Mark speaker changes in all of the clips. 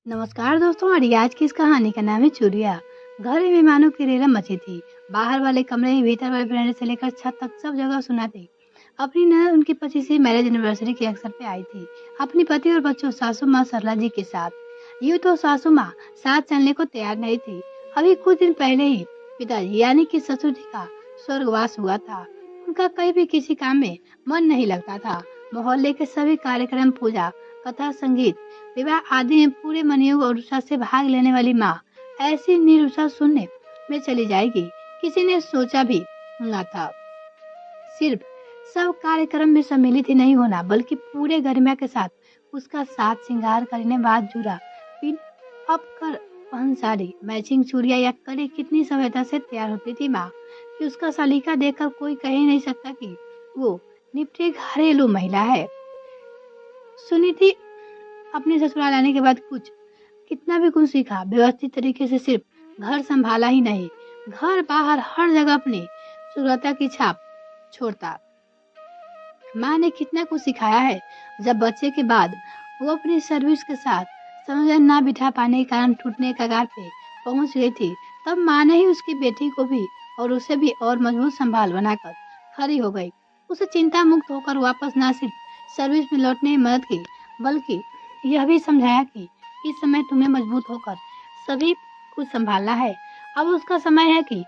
Speaker 1: नमस्कार दोस्तों, हमारी आज की इस कहानी का नाम है चूड़िया। घर में मेहमानों की रेला मची थी। बाहर वाले कमरे में, भीतर वाले बरामदे से लेकर छत तक सब जगह सुना थी। अपनी ननद उनकी 25वीं मैरिज एनिवर्सरी के अवसर पे आई थी, अपनी पति और बच्चों सासू माँ सरला जी के साथ। यूँ तो सासू माँ साथ चलने को तैयार नहीं थी। अभी कुछ दिन पहले ही पिताजी यानी कि ससुर जी का स्वर्गवास हुआ था। उनका कहीं भी किसी काम में मन नहीं लगता था। मोहल्ले के सभी कार्यक्रम, पूजा, कथा, संगीत, विवाह आदि में पूरे मनयोग और उत्साह से भाग लेने वाली माँ ऐसी निरुत्साह सुनने में चली जाएगी, किसी ने सोचा भी न था। सिर्फ सब कार्यक्रम में सम्मिलित ही नहीं होना, बल्कि पूरे गरिमा के साथ उसका साथ श्रृंगार करने, बाद जुड़ा पिन अप कर पहन साड़ी, मैचिंग चूड़िया या कड़ी कितनी सभ्यता से तैयार होती थी माँ कि उसका सलीका देखकर कोई कह ही नहीं सकता कि वो निपटे घरेलू महिला है। सुनीति अपने ससुराल आने के बाद कितना भी कुछ सीखा, व्यवस्थित तरीके से सिर्फ घर संभाला ही नहीं, घर बाहर हर जगह अपनी सुरक्षा की छाप छोड़ता। माँ ने कितना कुछ सिखाया है। जब बच्चे के बाद वो अपनी सर्विस के साथ समय ना बिठा पाने के कारण टूटने के कगार पे पहुंच गई थी, तब माँ ने ही उसकी बेटी को भी और उसे भी और मजबूत संभाल बनाकर खड़ी हो गई। उसे चिंता मुक्त होकर वापस ना सिर्फ सर्विस में लौटने में मदद की, बल्कि यह भी समझाया कि इस समय तुम्हें मजबूत होकर सभी कुछ संभालना है। अब उसका समय है कि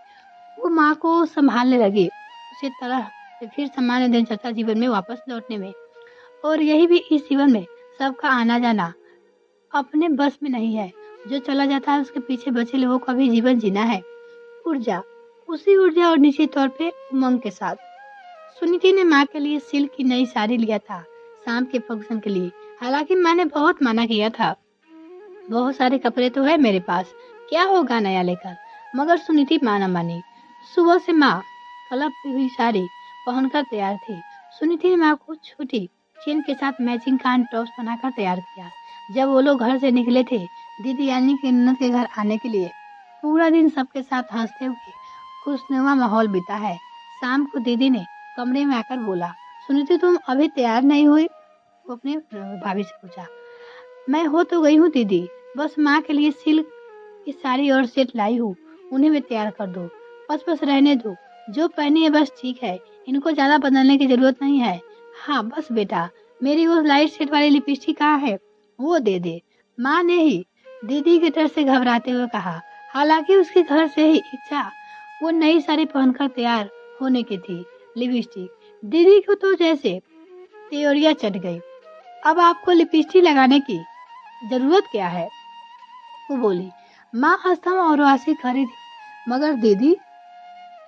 Speaker 1: वो माँ को संभालने लगी, उसी तरह से फिर सामान्य दिनचर्या जीवन में वापस लौटने में। और यही भी इस जीवन में सबका आना जाना अपने बस में नहीं है। जो चला जाता है उसके पीछे बचे लोगों का भी जीवन जीना है। ऊर्जा, उसी ऊर्जा और निश्चित तौर पे उमंग के साथ सुनीति ने माँ के लिए सिल्क की नई साड़ी लिया था शाम के फंक्शन के लिए। हालांकि माँ ने बहुत मना किया था, बहुत सारे कपड़े तो है मेरे पास, क्या होगा नया लेकर, मगर सुनीति माना मानी। सुबह से माँ कलप हुई साड़ी पहनकर तैयार थी। सुनीति ने माँ को छोटी चेन के साथ मैचिंग कान टॉप्स बनाकर तैयार किया। जब वो लोग घर से निकले थे दीदी यानी कि ननद के घर आने के लिए, पूरा दिन सबके साथ हंसते हुए खुशनुमा माहौल बीता है। शाम को दीदी ने कमरे में आकर बोला, सुनीति तुम अभी तैयार नहीं हुई? वो अपने भाभी से पूछा। मैं हो तो गई हूँ दीदी, बस माँ के लिए सिल्क की साड़ी और सेट लाई हूँ, उन्हें भी तैयार कर दो। बस बस रहने दो, जो पहनी है बस ठीक है, इनको ज्यादा बदलने की जरूरत नहीं है। हाँ बस बेटा, मेरी वो लाइट सेट वाली लिपस्टिक कहाँ है, वो दे दे। माँ ने ही दीदी के डर से घबराते हुए कहा। हालांकि उसके घर से ही इच्छा वो नई साड़ी पहनकर तैयार होने की थी। लिपस्टिक दीदी को तो जैसे त्योरिया चढ़ गई। अब आपको लिपस्टिक लगाने की जरूरत क्या है, वो बोली। माँ अस्थम और वासी खड़ी थी। मगर दीदी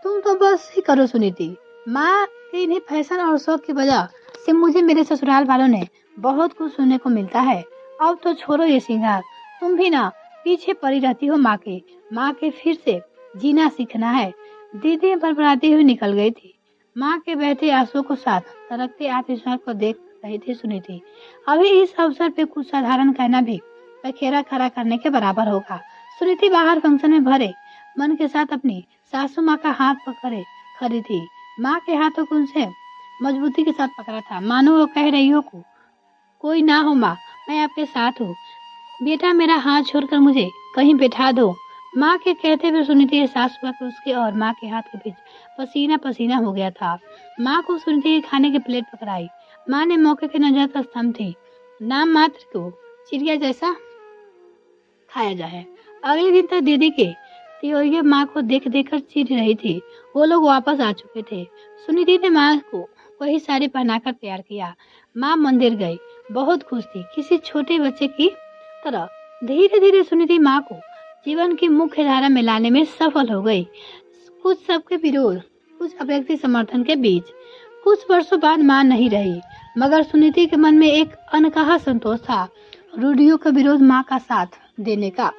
Speaker 1: तुम तो बस ही करो सुनीति। माँ के इन्हें फैशन और शौक की वजह से मुझे मेरे ससुराल वालों ने बहुत कुछ सुनने को मिलता है। अब तो छोड़ो ये श्रृंगार, तुम भी ना पीछे पड़ी रहती हो माँ के फिर से जीना सीखना है। दीदी बड़बड़ाती हुई निकल गई थी। माँ के बहते आंसुओं को साथ तरकते आत्मविश्वास को देख रही थी सुनीति। अभी इस अवसर पे कुछ साधारण कहना भी पखेरा खड़ा करने के बराबर होगा। सुनीति बाहर फंक्शन में भरे मन के साथ अपनी सासू माँ का हाथ पकड़े खड़ी थी। माँ के हाथों को उनसे मजबूती के साथ पकड़ा था, मानो वो कह रही हो को कोई ना हो माँ, मैं आपके साथ हूँ। बेटा मेरा हाथ छोड़कर मुझे कहीं बैठा दो। माँ के कहते हुए सुनीति के सास हुआ कि उसके और माँ के हाथ के बीच पसीना पसीना हो गया था। माँ को सुनीति के खाने की प्लेट पकड़ाई। माँ ने मौके की नजर पर स्तंभ थी। नाम मात्र को चिड़िया जैसा खाया जाए। अगले दिन तक दीदी के त्योरिया माँ को देख देख कर चिढ़ रही थी। वो लोग वापस आ चुके थे। सुनीति ने माँ को वही साड़ी पहनाकर तैयार किया। माँ मंदिर गई, बहुत खुश थी, किसी छोटे बच्चे की तरह। धीरे धीरे सुनीति माँ को जीवन की मुख्य धारा में लाने में सफल हो गई। कुछ सबके विरोध, कुछ अपेक्षित समर्थन के बीच कुछ वर्षों बाद माँ नहीं रही, मगर सुनीति के मन में एक अनकहा संतोष था, रूढ़ियों का विरोध माँ का साथ देने का।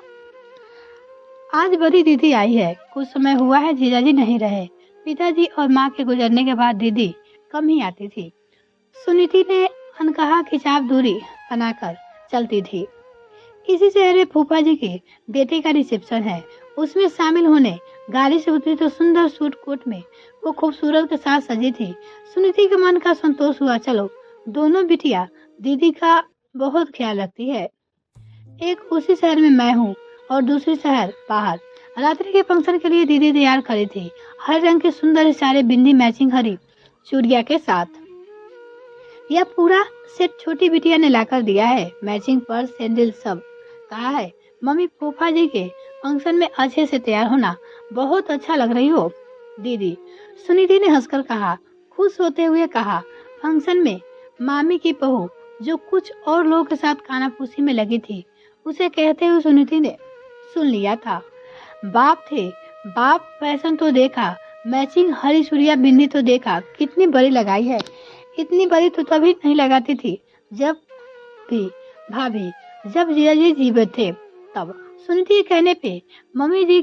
Speaker 1: आज बड़ी दीदी आई है, कुछ समय हुआ है जीजाजी नहीं रहे। पिताजी और माँ के गुजरने के बाद दीदी कम ही आती थी। सुनीति ने अनकहा खिंचाव दूरी बनाकर चलती थी। इसी शहर में फूफा जी के बेटे का रिसेप्शन है, उसमें शामिल होने गाड़ी से उतरी तो सुंदर सूट कोट में वो खूबसूरत के साथ सजी थी। सुनीति के मन का संतोष हुआ, चलो दोनों बिटिया दीदी का बहुत ख्याल रखती है। एक उसी शहर में मैं हूँ और दूसरी शहर बाहर। रात्रि के फंक्शन के लिए दीदी तैयार खड़ी थी, हर रंग के सुंदर सारे बिंदी मैचिंग हरी चूड़िया के साथ। यह पूरा सेट छोटी बिटिया ने लाकर दिया है, मैचिंग पर्स सैंडल सब। कहा है मम्मी फूफा जी के फंक्शन में अच्छे से तैयार होना, बहुत अच्छा लग रही हो दीदी। सुनीति ने हंसकर कहा, खुश होते हुए कहा। फंक्शन में मामी की बहू जो कुछ और लोगों के साथ खानापूसी में लगी थी, उसे कहते हुए सुनीति ने सुन लिया था। बाप थे, बाप फैशन तो देखा, मैचिंग हरी चूड़िया बिंदी तो देखा, कितनी बड़ी लगाई है। इतनी बड़ी तो तभी नहीं लगाती थी जब भी भाभी जब जीजा जी जीवित थे तब। सुनीति के कहने पे मम्मी जी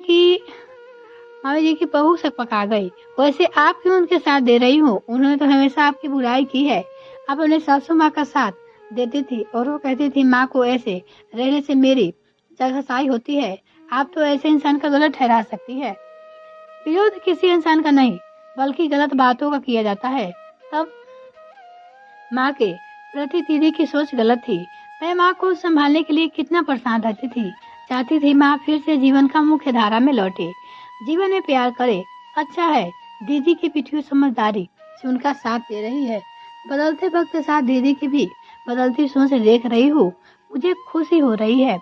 Speaker 1: की बहू से पका गई। वैसे आप क्यों उनके साथ दे रही हो? उन्होंने तो हमेशा आपकी बुराई की है। आप अपने सासू माँ का साथ देती थी और वो कहती थी माँ को ऐसे रहने से मेरी जगहसाई होती है। आप तो ऐसे इंसान का गलत ठहरा सकती है। विरोध किसी इंसान का नहीं बल्कि गलत बातों का किया जाता है। तब माँ के प्रति दीदी की सोच गलत थी। मैं माँ को संभालने के लिए कितना परेशान रहती थी। चाहती थी माँ फिर से जीवन का मुख्य धारा में लौटे, जीवन में प्यार करे। अच्छा है दीदी की पिछली समझदारी से उनका साथ दे रही है। बदलते वक्त के साथ दीदी की भी बदलती सोच देख रही हूँ, मुझे खुशी हो रही है।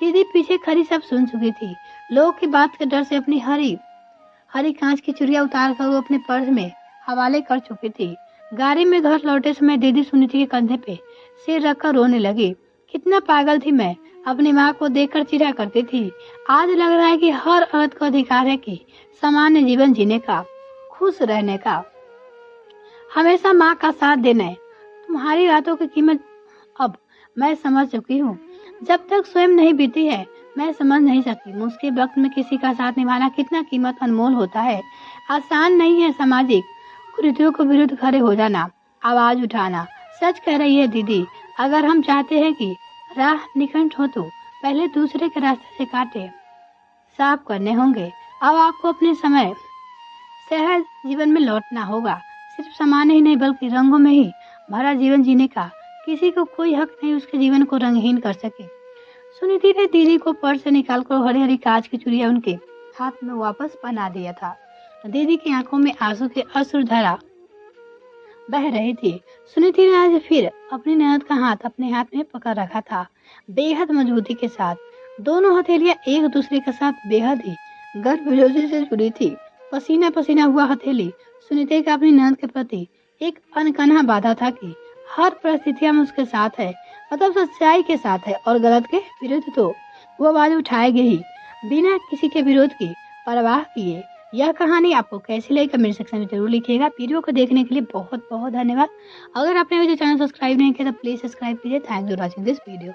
Speaker 1: दीदी पीछे खड़ी सब सुन चुकी थी। लोगों की बात के डर से अपनी हरी कांच की चूड़िया उतार कर वो अपने पर्स में हवाले कर चुकी थी। गाड़ी में घर लौटे समय दीदी सुनीति के कंधे पे सिर रखकर रोने लगी। कितना पागल थी मैं, अपनी माँ को देखकर चिढ़ा करती थी। आज लग रहा है कि हर औरत को अधिकार है कि सामान्य जीवन जीने का, खुश रहने का, हमेशा माँ का साथ देना है। तुम्हारी बातों की कीमत अब मैं समझ चुकी हूँ। जब तक स्वयं नहीं बीती है मैं समझ नहीं सकती मुश्किल वक्त में किसी का साथ निभाना कितना कीमत अनमोल होता है। आसान नहीं है सामाजिक कुरीतियों को विरुद्ध खड़े हो जाना, आवाज उठाना। सच कह रही है दीदी, अगर हम चाहते हैं कि राह निकट हो तो पहले दूसरे के रास्ते से कांटे साफ करने होंगे। अब आपको अपने समय सहज जीवन में लौटना होगा। सिर्फ सामान्य ही नहीं बल्कि रंगों में ही भरा जीवन जीने का। किसी को कोई हक नहीं उसके जीवन को रंगहीन कर सके। सुनीति ने दीदी को पर्स से निकालकर हरी हरी कांच की चूड़िया उनके हाथ में वापस पहना दिया था। दीदी की आंखों में आंसू की अश्रुधारा बह रही थी। सुनीति ने आज फिर अपनी ननद का हाथ अपने हाथ में पकड़ रखा था, बेहद मजबूती के साथ। दोनों हथेलियां एक दूसरे के साथ बेहद ही गर्मजोशी से जुड़ी थी। पसीना पसीना हुआ हथेली सुनीति का अपनी ननद के प्रति एक अनकहा बाधा था कि हर परिस्थितियां में उसके साथ है, मतलब सच्चाई के साथ है और गलत के विरुद्ध तो वो आवाज उठाएगी ही बिना किसी के विरोध की परवाह किए। यह कहानी आपको कैसी लगी कमेंट सेक्शन में जरूर लिखिएगा। वीडियो को देखने के लिए बहुत बहुत धन्यवाद। अगर आपने मुझे चैनल सब्सक्राइब नहीं किया तो प्लीज सब्सक्राइब कीजिए। Thanks for watching this video.